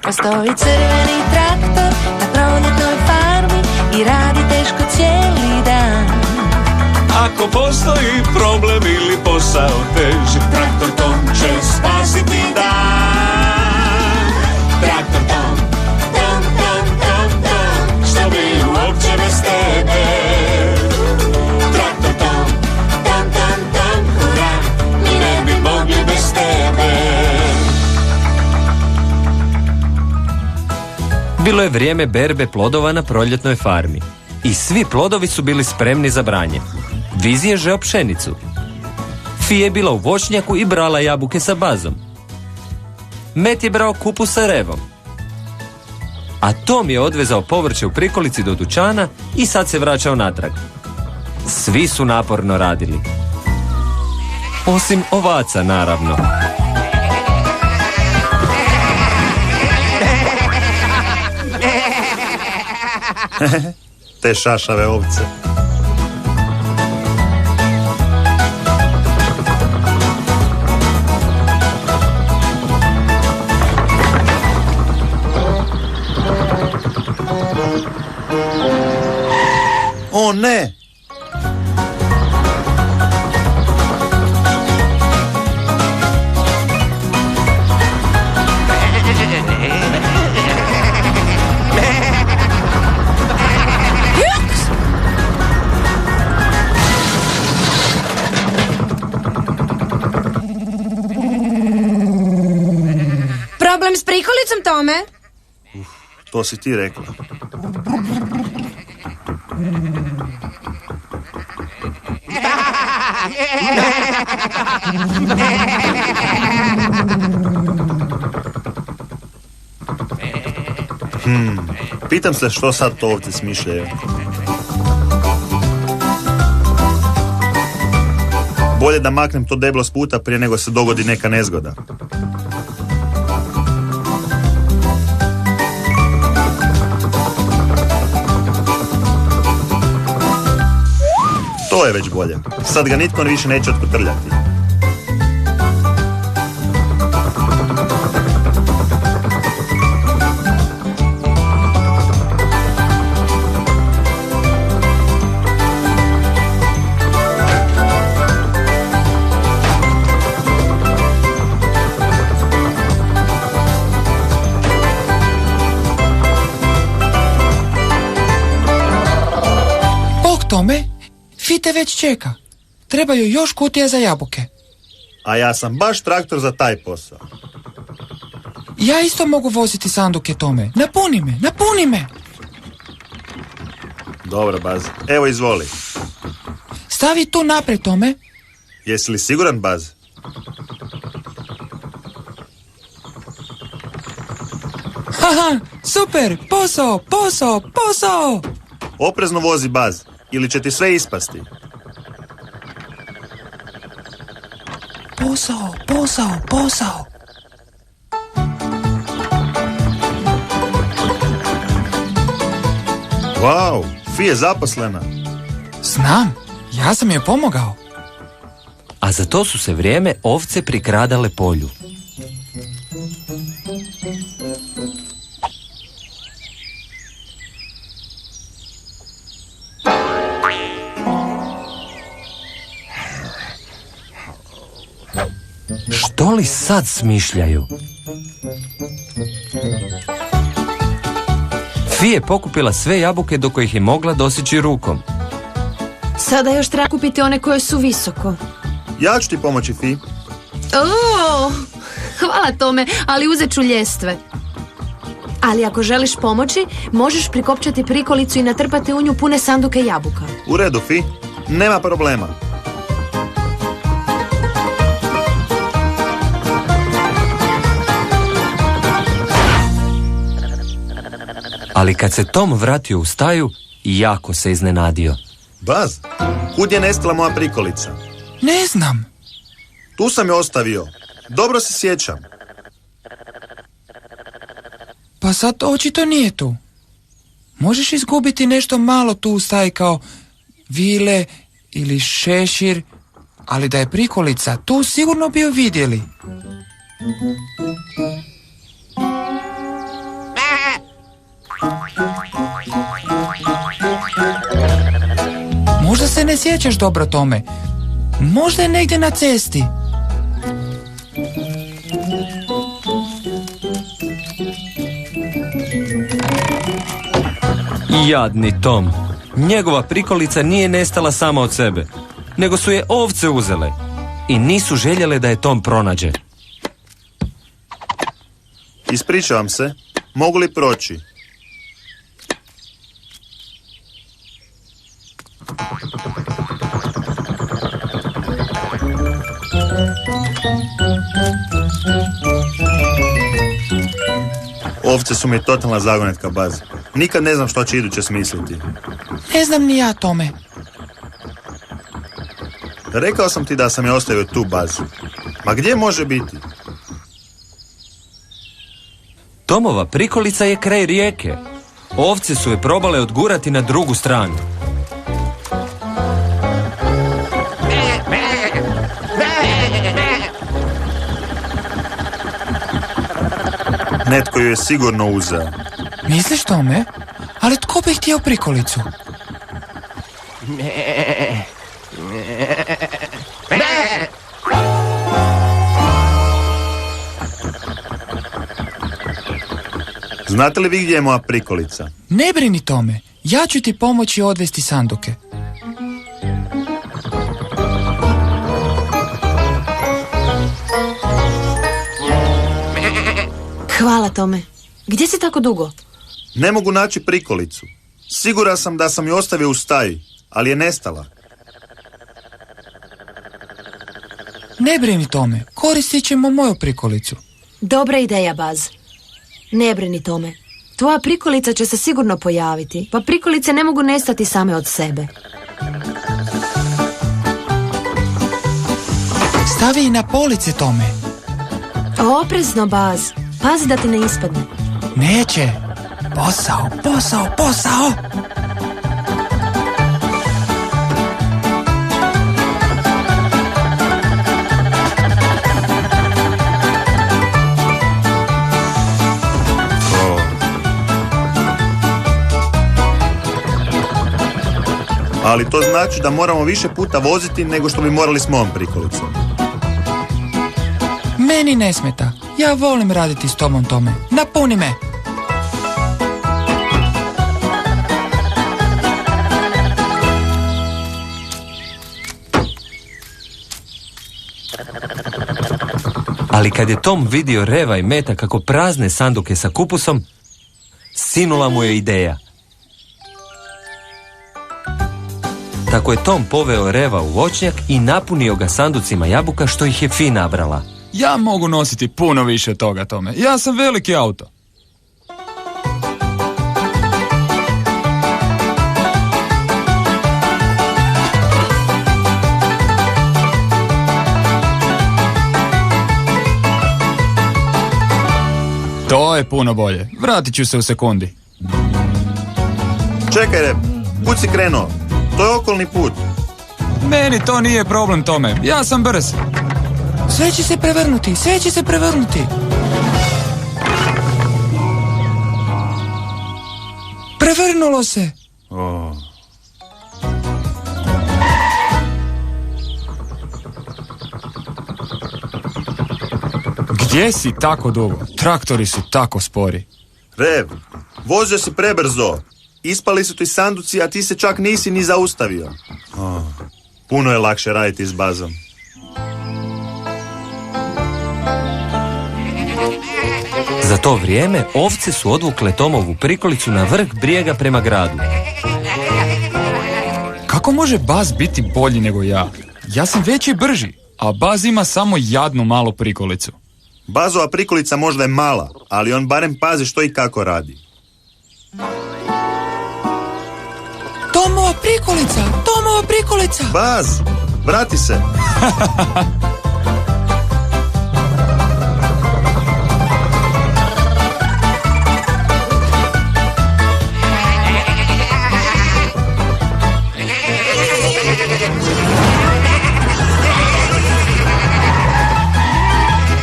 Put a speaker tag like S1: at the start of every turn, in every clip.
S1: Postoji crveni traktor na proljetnoj farmi i radi teško cijeli dan.
S2: Ako postoji problem ili posao teži, Traktor Tom će spasiti dan. Traktor Tom, Tom, Tom, Tom, Tom, što bi uopće bez tebe. Traktor Tom, Tom, Tom, Tom, hura, mi ne bi mogli bez tebe.
S3: Bilo je vrijeme berbe plodova na proljetnoj farmi i svi plodovi su bili spremni za branje. Vizi je žeo pšenicu. Fija je bila u voćnjaku i brala jabuke sa Bazom. Met je brao kupus sa Revom. A Tom je odvezao povrće u prikolici do dućana i sad se vraćao natrag. Svi su naporno radili. Osim ovaca, naravno.
S4: Te šašave ovce. O ne!
S5: Problem s prikolicom, Tome?
S4: To si ti rekla. Pitam se što sad to ovdje smišljaju. Bolje da maknem to deblo s puta prije nego se dogodi neka nezgoda. To je već bolje. Sad ga nitko više neće otkotrljati.
S6: Bog Tome, Fite već čeka. Trebaju još kutije za jabuke.
S4: A ja sam baš traktor za taj posao.
S6: Ja isto mogu voziti sanduke, Tome. Napuni me.
S4: Dobro, Baz. Evo, izvoli.
S6: Stavi tu naprijed, Tome.
S4: Jesi li siguran, Baz?
S6: Haha, super, posao.
S4: Oprezno vozi, Baz, ili će ti sve ispasti.
S6: Posao.
S4: Wow, Fi je zaposlena.
S6: Znam, ja sam joj pomogao.
S3: A za to su se vrijeme ovce prikradale polju. Što li sad smišljaju? Fi je pokupila sve jabuke do kojih je mogla doseći rukom.
S5: Sada još treba kupiti one koje su visoko.
S4: Ja ću ti pomoći, Fi.
S5: Hvala, Tome, ali uzet ću ljestve. Ali ako želiš pomoći, možeš prikopčati prikolicu i natrpati u nju pune sanduke jabuka.
S4: U redu, Fi. Nema problema.
S3: Ali kad se Tom vratio u staju, jako se iznenadio.
S4: Baz, kud je nestala moja prikolica?
S6: Ne znam.
S4: Tu sam je ostavio. Dobro se sjećam.
S6: Pa sad očito nije tu. Možeš izgubiti nešto malo tu u staji kao vile ili šešir, ali da je prikolica, tu sigurno bi ju vidjeli. ne sjećaš dobro tome. Možda je negdje na cesti.
S3: Jadni Tom. Njegova prikolica nije nestala sama od sebe, nego su je ovce uzele i nisu željele da je Tom pronađe.
S4: Ispričavam se, mogu li proći? Ovce su mi totalna zagonetka, Baz. Nikad ne znam što će iduće smisliti.
S6: Ne znam ni ja tome.
S4: Rekao sam ti da sam je ostavio tu, Baz. Ma gdje može biti?
S3: Tomova prikolica je kraj rijeke. Ovce su je probale odgurati na drugu stranu.
S4: Netko ju je sigurno uzeo.
S6: Misliš tome? Ali tko bi htio prikolicu?
S4: Znate li vi gdje je moja prikolica?
S6: Ne brini tome. Ja ću ti pomoći odvesti sanduke.
S5: Hvala tome. Gdje si tako dugo?
S4: Ne mogu naći prikolicu. Siguran sam da sam ju ostavio u staji, ali je nestala.
S6: Ne brini tome. Koristit ćemo moju prikolicu.
S5: Dobra ideja, Baz. Ne brini tome. Tvoja prikolica će se sigurno pojaviti, pa prikolice ne mogu nestati same od sebe.
S6: Stavi i na police tome.
S5: Oprezno, Baz. Pazi da ti ne ispadne.
S6: Neće. Posao, posao, posao.
S4: Ali to znači da moramo više puta voziti nego što bi morali s mojom prikolicom.
S6: Meni ne smeta. Ja volim raditi s tobom tome. Napuni me.
S3: Ali kad je Tom vidio Reva i Meta kako prazne sanduke sa kupusom, sinula mu je ideja. Tako je Tom poveo Reva u voćnjak i napunio ga sanducima jabuka što ih je Fi nabrala.
S6: Ja mogu nositi puno više toga tome. Ja sam veliki auto. To je puno bolje. Vratit ću se u sekundi.
S4: Čekaj, Rev, kud si krenuo? To je okolni put.
S6: Meni to nije problem tome. Ja sam brz. Sve će se prevrnuti, sve će se prevrnuti. Prevrnulo se.
S4: Oh.
S6: Gdje si tako dugo? Traktori su tako spori.
S4: Rev, vozio si prebrzo. Ispali su ti sanduci, a ti se čak nisi ni zaustavio. Oh. Puno je lakše raditi s Bazom.
S3: Za to vrijeme ovce su odvukle Tomovu prikolicu na vrh brijega prema gradu.
S6: Kako može Baz biti bolji nego ja? Ja sam veći i brži, a Baz ima samo jadnu malu prikolicu.
S4: Bazova prikolica možda je mala, ali on barem pazi što i kako radi.
S6: Tomova prikolica! Tomova prikolica!
S4: Baz, vrati se!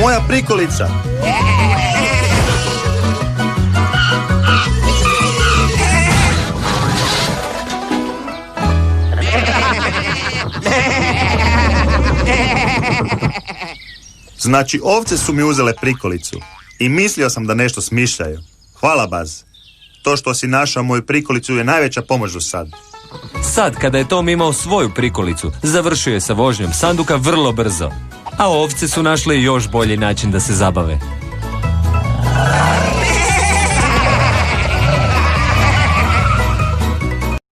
S4: Moja prikolica! Znači, ovce su mi uzele prikolicu i mislio sam da nešto smišljaju. Hvala, Baz. To što si našao moju prikolicu je najveća pomoć do sad.
S3: Sad, kada je Tom imao svoju prikolicu, završio je sa vožnjom sanduka vrlo brzo. A ovce su našle još bolji način da se zabave.